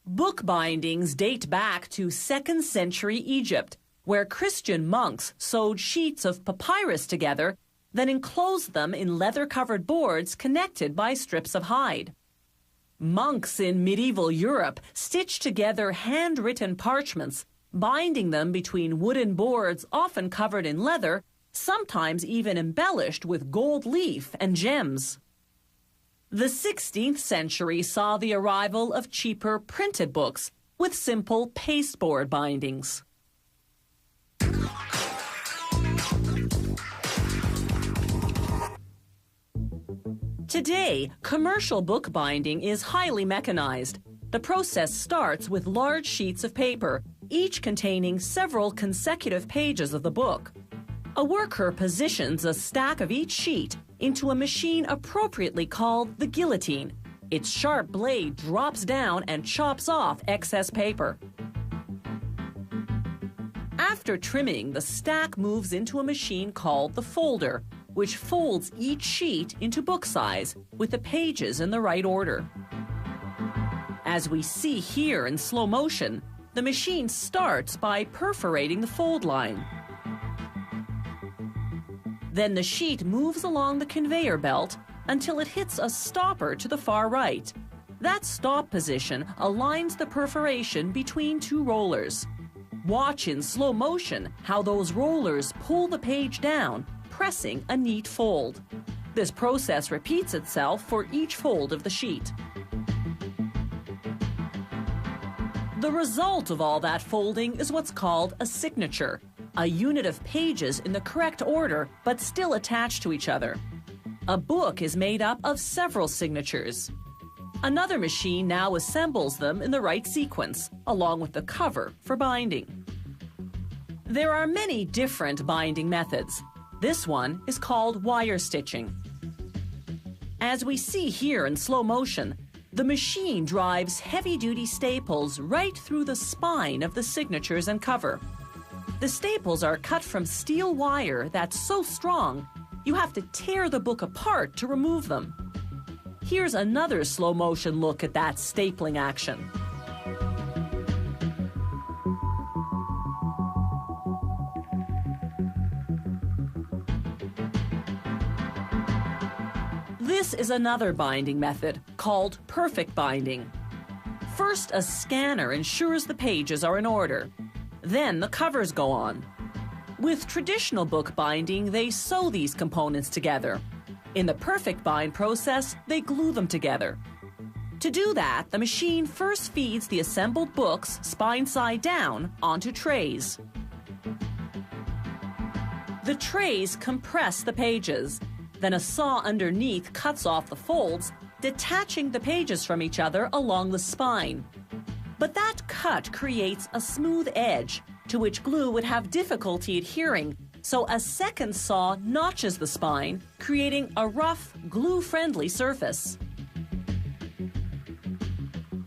Book bindings date back to 2nd century Egypt, where Christian monks sewed sheets of papyrus together, then enclosed them in leather-covered boards connected by strips of hide. Monks in medieval Europe stitched together handwritten parchments, binding them between wooden boards often covered in leather, sometimes even embellished with gold leaf and gems. The 16th century saw the arrival of cheaper printed books with simple pasteboard bindings. Today, commercial book binding is highly mechanized. The process starts with large sheets of paper, each containing several consecutive pages of the book. A worker positions a stack of each sheet into a machine appropriately called the guillotine. Its sharp blade drops down and chops off excess paper. After trimming, the stack moves into a machine called the folder, which folds each sheet into book size with the pages in the right order. As we see here in slow motion, the machine starts by perforating the fold line. Then the sheet moves along the conveyor belt until it hits a stopper to the far right. That stop position aligns the perforation between two rollers. Watch in slow motion how those rollers pull the page down, pressing a neat fold. This process repeats itself for each fold of the sheet. The result of all that folding is what's called a signature, a unit of pages in the correct order but still attached to each other. A book is made up of several signatures. Another machine now assembles them in the right sequence, along with the cover for binding. There are many different binding methods. This one is called wire stitching. As we see here in slow motion, the machine drives heavy-duty staples right through the spine of the signatures and cover. The staples are cut from steel wire that's so strong, you have to tear the book apart to remove them. Here's another slow-motion look at that stapling action. This is another binding method called perfect binding. First, a scanner ensures the pages are in order. Then the covers go on. With traditional book binding, they sew these components together. In the perfect bind process, they glue them together. To do that, the machine first feeds the assembled books spine side down onto trays. The trays compress the pages. Then a saw underneath cuts off the folds, detaching the pages from each other along the spine. But that cut creates a smooth edge to which glue would have difficulty adhering, so a second saw notches the spine, creating a rough, glue-friendly surface.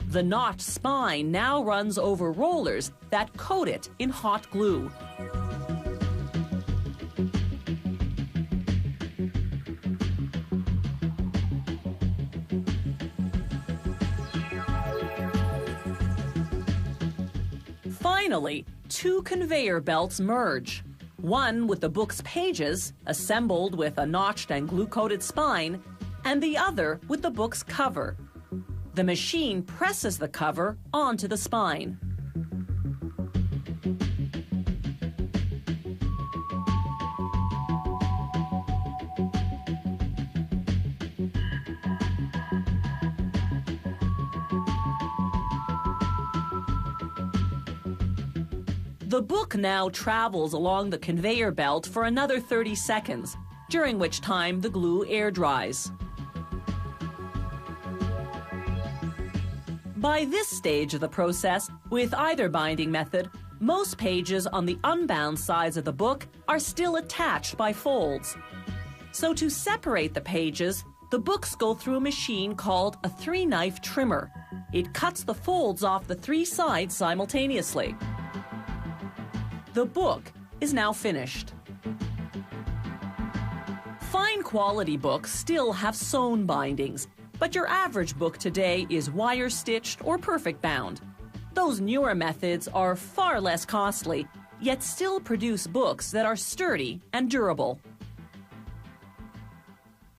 The notched spine now runs over rollers that coat it in hot glue. Finally, two conveyor belts merge. One with the book's pages, assembled with a notched and glue-coated spine, and the other with the book's cover. The machine presses the cover onto the spine. The book now travels along the conveyor belt for another 30 seconds, during which time the glue air dries. By this stage of the process, with either binding method, most pages on the unbound sides of the book are still attached by folds. So to separate the pages, the books go through a machine called a 3-knife trimmer. It cuts the folds off the 3 sides simultaneously. The book is now finished. Fine quality books still have sewn bindings. But your average book today is wire-stitched or perfect bound. Those newer methods are far less costly, yet still produce books that are sturdy and durable.